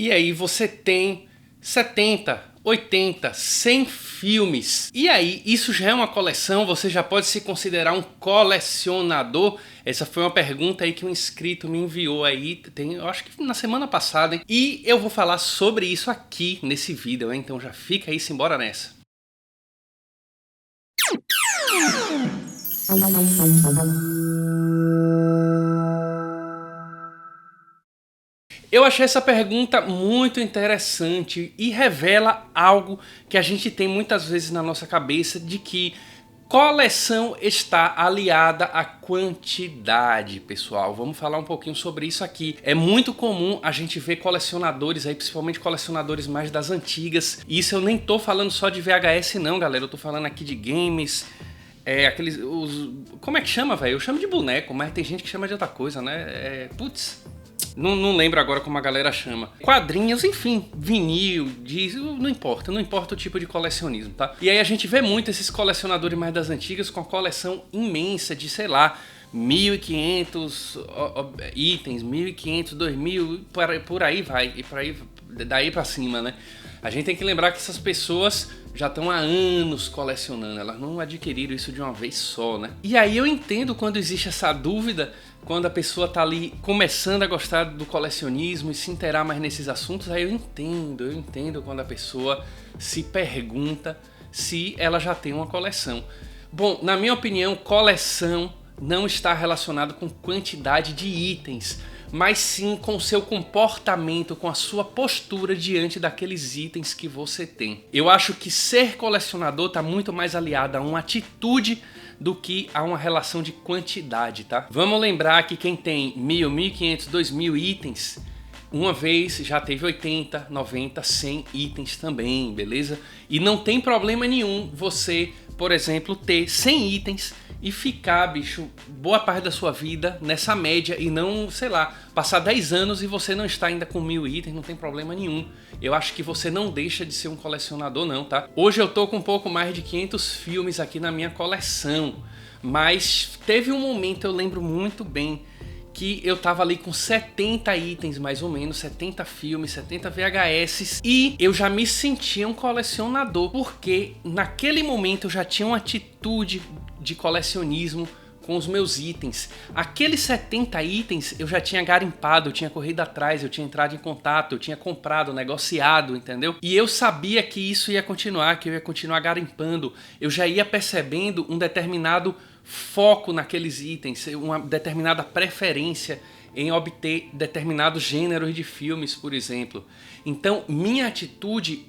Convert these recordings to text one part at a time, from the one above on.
E aí você tem 70, 80, 100 filmes. E aí, isso já é uma coleção? Você já pode se considerar um colecionador? Essa foi uma pergunta aí que um inscrito me enviou aí, eu acho que na semana passada, hein? E eu vou falar sobre isso aqui nesse vídeo, hein? Então já fica aí, simbora nessa. Eu achei essa pergunta muito interessante e revela algo que a gente tem muitas vezes na nossa cabeça, de que coleção está aliada à quantidade, pessoal. Vamos falar um pouquinho sobre isso aqui. É muito comum a gente ver colecionadores aí, principalmente colecionadores mais das antigas. E isso eu nem tô falando só de VHS não, galera. Eu tô falando aqui de games, como é que chama, velho? Eu chamo de boneco, mas tem gente que chama de outra coisa, né? Putz... Não lembro agora como a galera chama. Quadrinhos, enfim, vinil, disco, não importa o tipo de colecionismo, tá? E aí a gente vê muito esses colecionadores mais das antigas com a coleção imensa de, sei lá, 1.500 itens, 1.500, 2.000, por aí vai, e por aí, daí pra cima, né? A gente tem que lembrar que essas pessoas já estão há anos colecionando, elas não adquiriram isso de uma vez só, né? E aí eu entendo quando existe essa dúvida, quando a pessoa tá ali começando a gostar do colecionismo e se inteirar mais nesses assuntos, aí eu entendo quando a pessoa se pergunta se ela já tem uma coleção. Bom, na minha opinião, coleção não está relacionado com quantidade de itens, mas sim com o seu comportamento, com a sua postura diante daqueles itens que você tem. Eu acho que ser colecionador está muito mais aliado a uma atitude do que a uma relação de quantidade, tá? Vamos lembrar que quem tem 1.000, 1.500, 2.000 itens, uma vez já teve 80, 90, 100 itens também, beleza? E não tem problema nenhum você, por exemplo, ter 100 itens e ficar, bicho, boa parte da sua vida nessa média e não, sei lá, passar 10 anos e você não está ainda com 1.000 itens, não tem problema nenhum. Eu acho que você não deixa de ser um colecionador não, tá? Hoje eu tô com um pouco mais de 500 filmes aqui na minha coleção, mas teve um momento, eu lembro muito bem, que eu tava ali com 70 itens mais ou menos, 70 filmes, 70 VHS, e eu já me sentia um colecionador, porque naquele momento eu já tinha uma atitude de colecionismo com os meus itens. Aqueles 70 itens eu já tinha garimpado, eu tinha corrido atrás, eu tinha entrado em contato, eu tinha comprado, negociado, entendeu? E eu sabia que isso ia continuar, que eu ia continuar garimpando. Eu já ia percebendo um determinado foco naqueles itens, uma determinada preferência em obter determinados gêneros de filmes, por exemplo. Então, minha atitude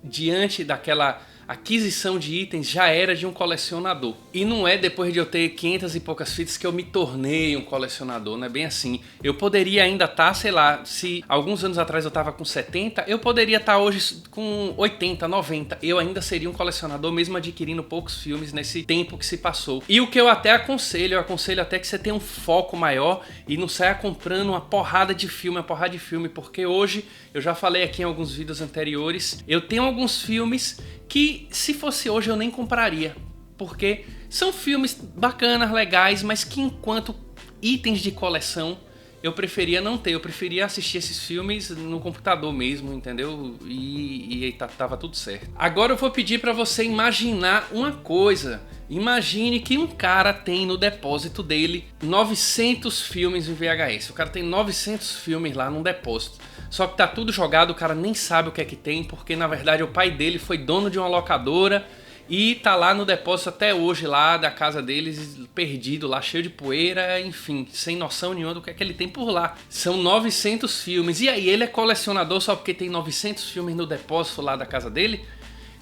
diante daquela aquisição de itens já era de um colecionador. E não é depois de eu ter 500 e poucas fitas que eu me tornei um colecionador, não é bem assim. Eu poderia ainda estar, sei lá, se alguns anos atrás eu estava com 70, eu poderia estar hoje com 80, 90. Eu ainda seria um colecionador mesmo adquirindo poucos filmes nesse tempo que se passou. E o que eu até aconselho, eu aconselho até que você tenha um foco maior e não saia comprando uma porrada de filme, porque hoje, eu já falei aqui em alguns vídeos anteriores, eu tenho alguns filmes que se fosse hoje eu nem compraria, porque são filmes bacanas, legais, mas que enquanto itens de coleção eu preferia não ter, eu preferia assistir esses filmes no computador mesmo, entendeu? E tava tudo certo. Agora eu vou pedir para você imaginar uma coisa. Imagine que um cara tem no depósito dele 900 filmes em VHS. O cara tem 900 filmes lá num depósito. Só que tá tudo jogado, o cara nem sabe o que é que tem, porque na verdade o pai dele foi dono de uma locadora e tá lá no depósito até hoje, lá da casa deles, perdido lá, cheio de poeira, enfim, sem noção nenhuma do que é que ele tem por lá. São 900 filmes. E aí, ele é colecionador só porque tem 900 filmes no depósito lá da casa dele?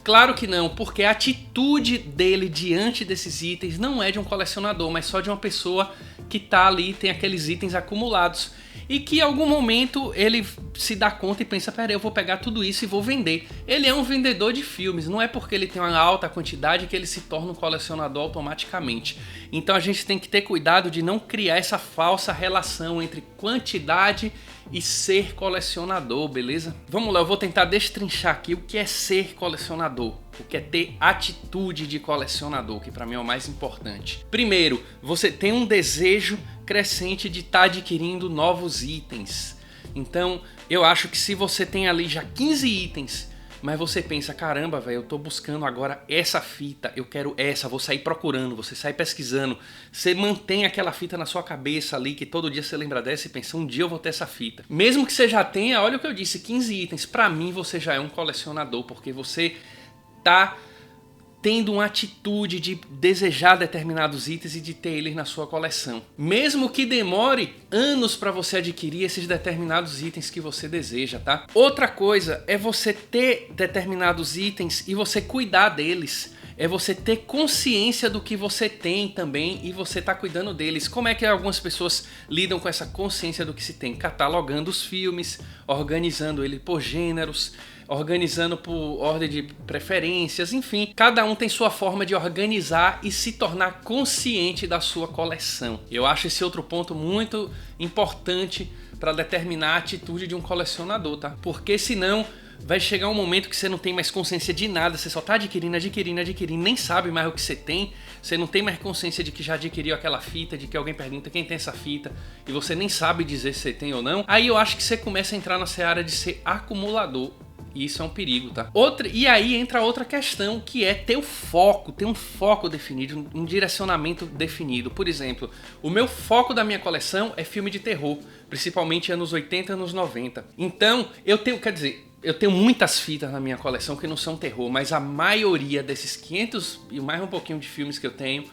Claro que não, porque a atitude dele diante desses itens não é de um colecionador, mas só de uma pessoa que tá ali, tem aqueles itens acumulados. E que em algum momento ele se dá conta e pensa, pera, eu vou pegar tudo isso e vou vender. Ele é um vendedor de filmes, não é porque ele tem uma alta quantidade que ele se torna um colecionador automaticamente. Então a gente tem que ter cuidado de não criar essa falsa relação entre quantidade e ser colecionador, beleza? Vamos lá, eu vou tentar destrinchar aqui o que é ser colecionador, o que é ter atitude de colecionador, que para mim é o mais importante. Primeiro, você tem um desejo crescente de estar adquirindo novos itens. Então, eu acho que se você tem ali já 15 itens, mas você pensa, caramba, velho, eu tô buscando agora essa fita, eu quero essa, vou sair procurando, você sai pesquisando, você mantém aquela fita na sua cabeça ali, que todo dia você lembra dessa e pensa, um dia eu vou ter essa fita. Mesmo que você já tenha, olha o que eu disse, 15 itens, pra mim você já é um colecionador, porque você tá tendo uma atitude de desejar determinados itens e de ter eles na sua coleção. Mesmo que demore anos para você adquirir esses determinados itens que você deseja, tá? Outra coisa é você ter determinados itens e você cuidar deles. É você ter consciência do que você tem também e você tá cuidando deles. Como é que algumas pessoas lidam com essa consciência do que se tem? Catalogando os filmes, organizando ele por gêneros, organizando por ordem de preferências, enfim. Cada um tem sua forma de organizar e se tornar consciente da sua coleção. Eu acho esse outro ponto muito importante para determinar a atitude de um colecionador, tá? Porque senão vai chegar um momento que você não tem mais consciência de nada, você só tá adquirindo, nem sabe mais o que você tem, você não tem mais consciência de que já adquiriu aquela fita, de que alguém pergunta quem tem essa fita, e você nem sabe dizer se você tem ou não. Aí eu acho que você começa a entrar na seara de ser acumulador. E isso é um perigo, tá? E aí entra outra questão, que é ter um foco definido, um direcionamento definido. Por exemplo, o meu foco da minha coleção é filme de terror, principalmente anos 80 e anos 90. Então, eu tenho muitas fitas na minha coleção que não são terror, mas a maioria desses 500 e mais um pouquinho de filmes que eu tenho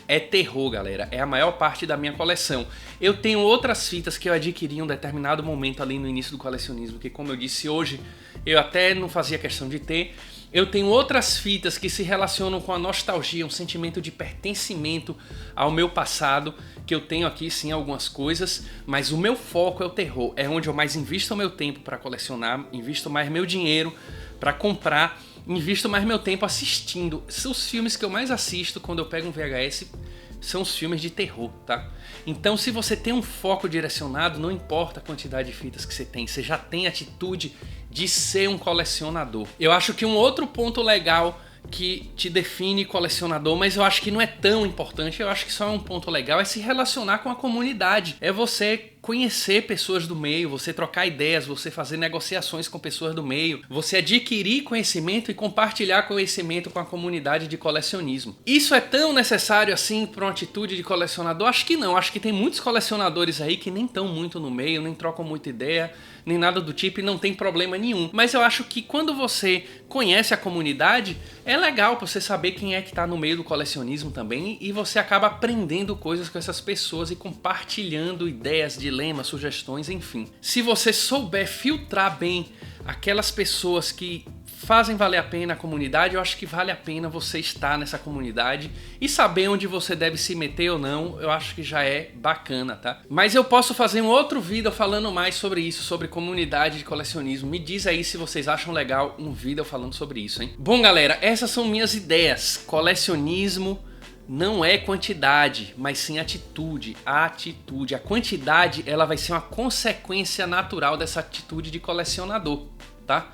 é terror, galera. É a maior parte da minha coleção. Eu tenho outras fitas que eu adquiri em um determinado momento ali no início do colecionismo, que, como eu disse hoje, eu até não fazia questão de ter. Eu tenho outras fitas que se relacionam com a nostalgia, um sentimento de pertencimento ao meu passado, que eu tenho aqui sim algumas coisas, mas o meu foco é o terror. É onde eu mais invisto o meu tempo para colecionar, invisto mais meu dinheiro para comprar, invisto mais meu tempo assistindo. Os filmes que eu mais assisto quando eu pego um VHS são os filmes de terror, tá? Então, se você tem um foco direcionado, não importa a quantidade de fitas que você tem, você já tem atitude de ser um colecionador. Eu acho que um outro ponto legal que te define colecionador, mas eu acho que não é tão importante, eu acho que só é um ponto legal, é se relacionar com a comunidade. É você conhecer pessoas do meio, você trocar ideias, você fazer negociações com pessoas do meio, você adquirir conhecimento e compartilhar conhecimento com a comunidade de colecionismo. Isso é tão necessário assim para uma atitude de colecionador? Acho que não, acho que tem muitos colecionadores aí que nem estão muito no meio, nem trocam muita ideia, nem nada do tipo e não tem problema nenhum. Mas eu acho que quando você conhece a comunidade, é legal para você saber quem é que está no meio do colecionismo também e você acaba aprendendo coisas com essas pessoas e compartilhando ideias, dilemas, sugestões, enfim. Se você souber filtrar bem aquelas pessoas que fazem valer a pena a comunidade, eu acho que vale a pena você estar nessa comunidade e saber onde você deve se meter ou não, eu acho que já é bacana, tá? Mas eu posso fazer um outro vídeo falando mais sobre isso, sobre comunidade de colecionismo. Me diz aí se vocês acham legal um vídeo falando sobre isso, hein? Bom, galera, essas são minhas ideias. Colecionismo não é quantidade, mas sim atitude. A atitude, a quantidade, ela vai ser uma consequência natural dessa atitude de colecionador, tá?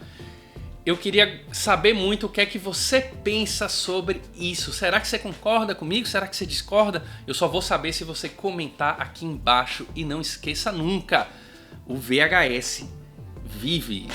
Eu queria saber muito o que é que você pensa sobre isso. Será que você concorda comigo? Será que você discorda? Eu só vou saber se você comentar aqui embaixo. E não esqueça nunca, o VHS vive.